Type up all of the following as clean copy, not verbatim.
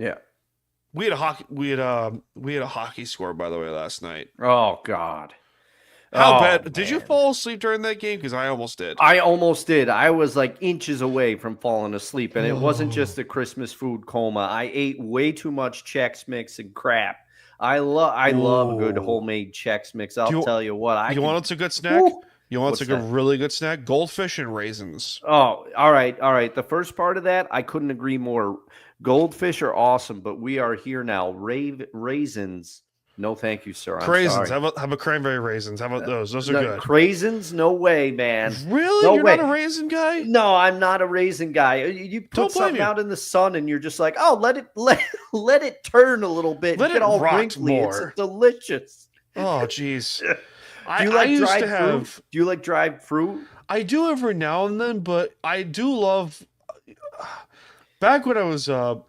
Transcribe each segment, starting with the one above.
Yeah. We had a hockey score, by the way, last night. Oh God. How Oh bad? Did you man. fall asleep during that game? Because I almost did. I almost did. I was like inches away from falling asleep, and it wasn't just Oh, a Christmas food coma. I ate way too much Chex Mix and crap. I love a good ooh. homemade Chex Mix. I'll Do you tell you what, I you could. want what's a good snack? Woo! You want what's a What's good, that? really good snack? Goldfish and raisins. Oh, all right, all right. The first part of that, I couldn't agree more. Goldfish are awesome, but we are here now. Raisins, no, thank you, sir. I'm Craisins. sorry. How about crainberry raisins? How about those? Those are The good. craisins, no way, man. Really? No You're not a way. raisin guy? No, I'm not a raisin guy. You put Don't blame something you. out in the sun and you're just like, oh, let it turn a little bit and Let get it all rot wrinkly. It's more. delicious. Oh, jeez. Do I you I like used to dried fruit? have. Do you like dried fruit? I do every now and then, but I do love. Back when I was, very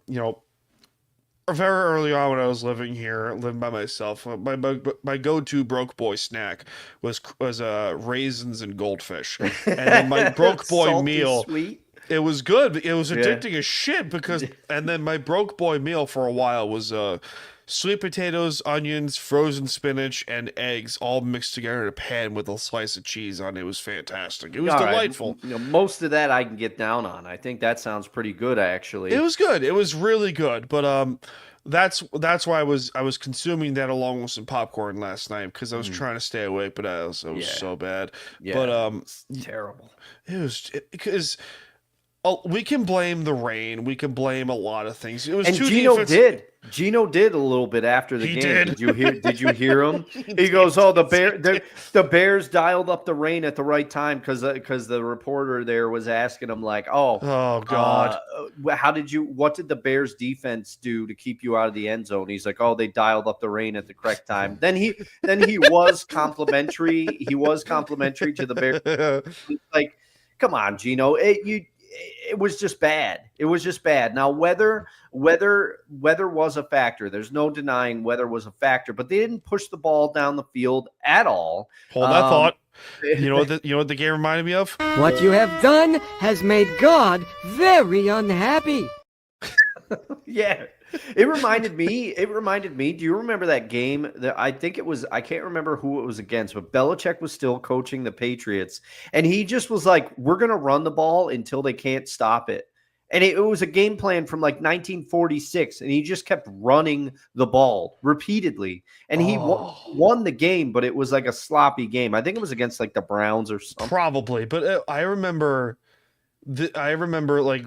early on when I was living here, living by myself, my go-to broke boy snack was raisins and goldfish, and then my broke boy Salty meal. sweet. It was good. It was Yeah. addicting as shit because, and then my broke boy meal for a while was sweet potatoes, onions, frozen spinach, and eggs all mixed together in a pan with a slice of cheese on it. It was fantastic. It was All right. delightful. Most of that I can get down on. I think that sounds pretty good, It actually. was good. It was really good. But that's why I was consuming that along with some popcorn last night because I was Mm, trying to stay awake, but it was yeah. so bad. But Yeah. It's terrible. it was because. Oh, we can blame the rain. We can blame a lot of things. It was And two Gino defense. did. Gino did a little bit after the He game. did. Did you hear him? He He goes, did. "Oh, Yes, he did. the Bears dialed up the rain at the right time because the reporter there was asking him like, oh, Oh God. what did the Bears defense do to keep you out of the end zone?" He's like, "Oh, they dialed up the rain at the correct time." Then he was complimentary. He was complimentary to the Bears. Like, come on, Gino. It was just bad. It was just bad. Now weather was a factor. There's no denying weather was a factor, but they didn't push the ball down the field at all. Hold that Um, thought. You know what the game reminded me of? What you have done has made God very unhappy. yeah. It reminded me. Do you remember that game that I think it was, I can't remember who it was against, but Belichick was still coaching the Patriots. And he just was like, we're going to run the ball until they can't stop it. And it was a game plan from like 1946. And he just kept running the ball repeatedly. And he Oh, won the game, but it was like a sloppy game. I think it was against like the Browns or something. probably. But I remember. I remember like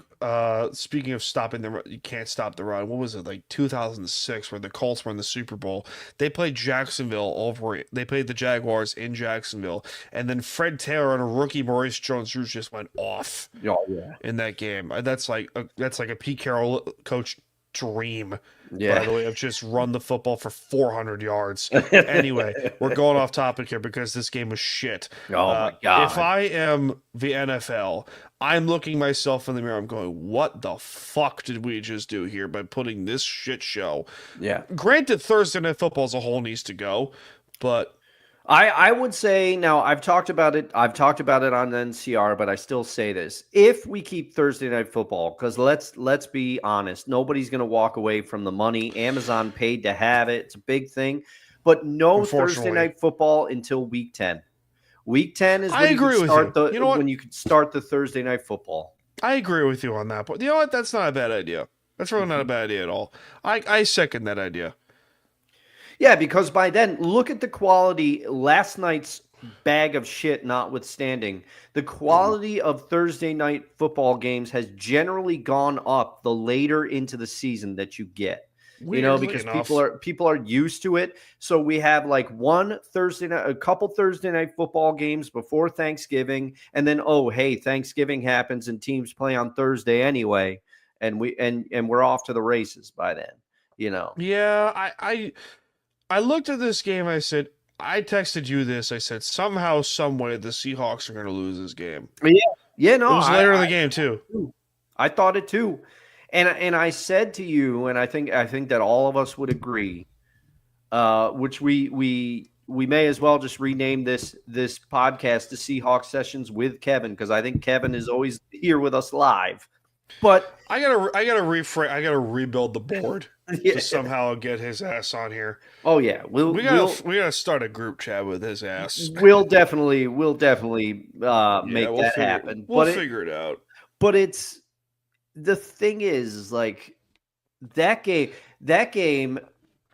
speaking of stopping the run, you can't stop the run. What was it like 2006 where the Colts were in the Super Bowl? They played Jacksonville over. They played the Jaguars in Jacksonville, and then Fred Taylor and a rookie Maurice Jones-Drew just went off Oh, yeah. in that game. That's like a Pete Carroll coach dream, by Yeah. the way, of just run the football for 400 yards. Anyway, we're going off topic here because this game was shit. Oh, my If God. I am the NFL, I'm looking myself in the mirror. I'm going, what the fuck did we just do here by putting this shit show? Yeah. Granted, Thursday Night Football as a whole needs to go, but I would say now I've talked about it. I've talked about it on NCR, but I still say this: if we keep Thursday Night Football, because let's be honest, nobody's going to walk away from the money. Amazon paid to have it; it's a big thing. But no Thursday unfortunately, Night Football until Week 10. Week 10 is I when you can agree with you. start the You know what? when you can start the Thursday Night Football. I agree with you on that. But you know what? That's not a bad idea. That's really not a bad idea at all. I second that idea. Yeah, because by then, look at the quality. Last night's bag of shit notwithstanding, the quality of Thursday night football games has generally gone up the later into the season that you get. Weirdly Because people enough. are used to it. So we have like a couple Thursday night football games before Thanksgiving, and then hey, Thanksgiving happens and teams play on Thursday anyway, and we're off to the races by then. You know. Yeah, I looked at this game. I texted you this. I said somehow, some way, the Seahawks are going to lose this game. Yeah, yeah, It no, was later in the game too. I thought it too, and I said to you, and I think that all of us would agree, which we may as well just rename this podcast to Seahawks Sessions with Kevin, because I think Kevin is always here with us live. But I gotta rephrase. I gotta rebuild the board yeah. to somehow get his ass on here. Oh yeah, We gotta start a group chat with his ass. we'll definitely Yeah, make that happen. we'll figure it out. But it's the thing is like that game.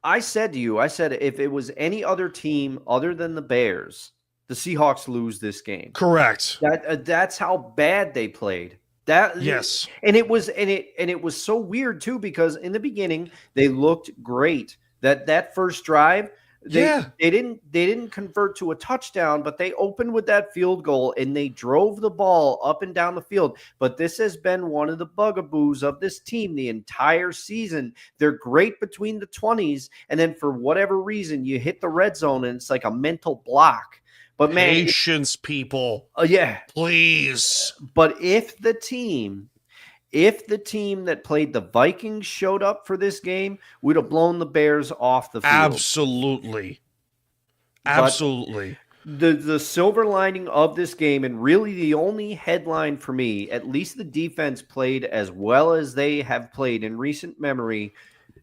I said to you, if it was any other team other than the Bears, the Seahawks lose this game. Correct. That's how bad they played. That Yes. And it was so weird too, because in the beginning they looked great. That first drive, they didn't convert to a touchdown, but they opened with that field goal and they drove the ball up and down the field. But this has been one of the bugaboos of this team the entire season. They're great between the 20s, and then for whatever reason you hit the red zone and it's like a mental block. But man, patience, people. Yeah, please. But if the team that played the Vikings showed up for this game, we'd have blown the Bears off the field. Absolutely. The silver lining of this game, and really the only headline for me, at least the defense played as well as they have played in recent memory.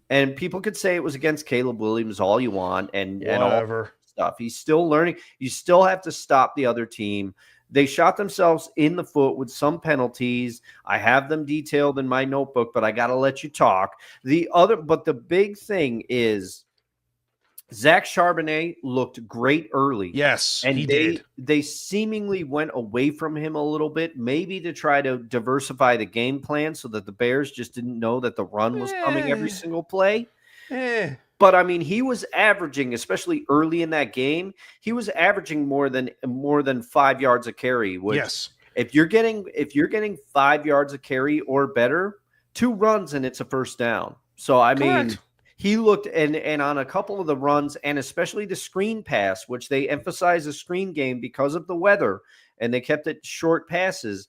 And people could say it was against Caleb Williams all you want, and whatever stuff. He's still learning. You still have to stop the other team. They shot themselves in the foot with some penalties. I have them detailed in my notebook, but I got to let you talk. But the big thing is Zach Charbonnet looked great early. Yes, and he did. They seemingly went away from him a little bit, maybe to try to diversify the game plan so that the Bears just didn't know that the run was coming every single play. But I mean, he was averaging, especially early in that game, he was averaging more than 5 yards a carry. Which, yes, if you're getting 5 yards a carry or better, 2 runs and it's a first down. So I mean, he looked and on a couple of the runs, and especially the screen pass, which they emphasize the screen game because of the weather, and they kept it short passes.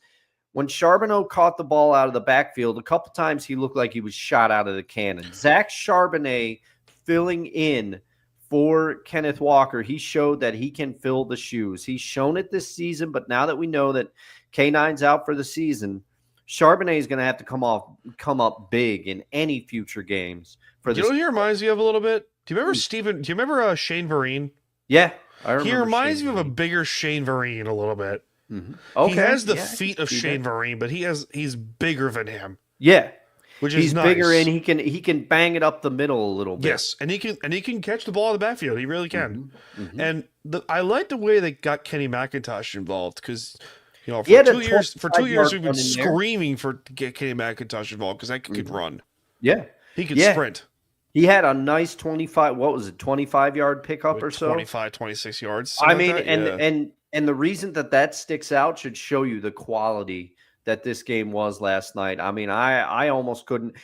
When Charbonnet caught the ball out of the backfield, a couple times he looked like he was shot out of the cannon. Zach Charbonnet filling in for Kenneth Walker, he showed that he can fill the shoes. He's shown it this season, but now that we know that K9's out for the season, Charbonnet is going to have to come up big in any future games. For this, you know who he reminds me of a little bit? Do you remember Shane Vereen? Yeah, I remember. He reminds me of a bigger Shane Vereen a little bit. Mm-hmm. Okay, he has the feet of Shane Vereen, but he's bigger than him. Yeah. Which he's is nice. Bigger, and he can bang it up the middle a little bit. Yes, and he can catch the ball in the backfield. He really can. Mm-hmm. And I like the way they got Kenny McIntosh involved, because for 2 years we've been screaming to get Kenny McIntosh involved because that kid could run. Yeah, he could sprint. He had a nice 25-yard pickup or so. 25, 26 yards. I mean, and the reason that sticks out should show you the quality that this game was last night. I mean, I almost couldn't.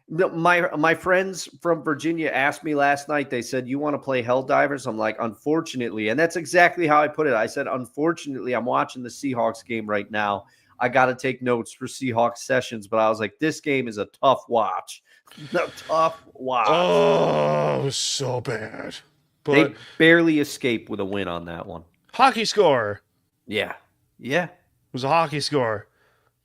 My friends from Virginia asked me last night. They said, "You want to play Helldivers?" I'm like, "Unfortunately," and that's exactly how I put it. I said, "Unfortunately, I'm watching the Seahawks game right now. I got to take notes for Seahawks Sessions." But I was like, "This game is a tough watch." A tough watch. Oh, it was so bad. But they barely escaped with a win on that one. Hockey score. Yeah. It was a hockey score.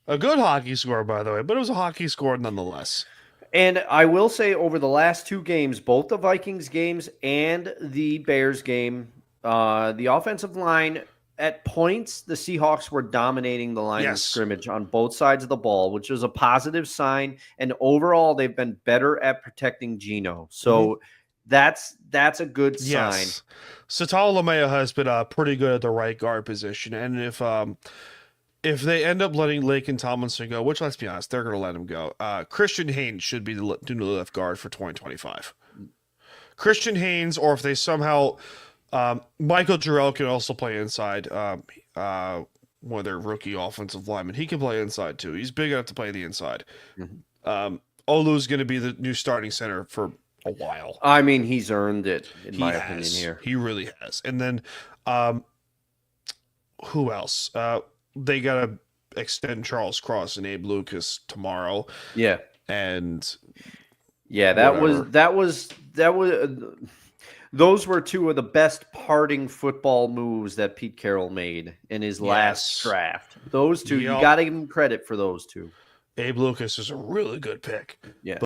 A good hockey score, by the way, but it was a hockey score nonetheless. And I will say, over the last 2 games, both the Vikings games and the Bears game, the offensive line, at points, the Seahawks were dominating the line of scrimmage on both sides of the ball, which is a positive sign. And overall, they've been better at protecting Geno. So that's a good sign. Yes. Satal Lamea has been pretty good at the right guard position. And if they end up letting Laken Tomlinson go, which, let's be honest, they're going to let him go, Christian Haynes should be the new left guard for 2025. Christian Haynes, or if they somehow... Michael Jarrell can also play inside. One of their rookie offensive linemen. He can play inside too. He's big enough to play the inside. Olu's going to be the new starting center for a while. I mean, he's earned it, in my opinion here. He really has. And then who else? They got to extend Charles Cross and Abe Lucas tomorrow. Yeah. And that was those were 2 of the best parting football moves that Pete Carroll made in his last draft. Those 2, you got to give him credit for those 2. Abe Lucas is a really good pick. Yeah.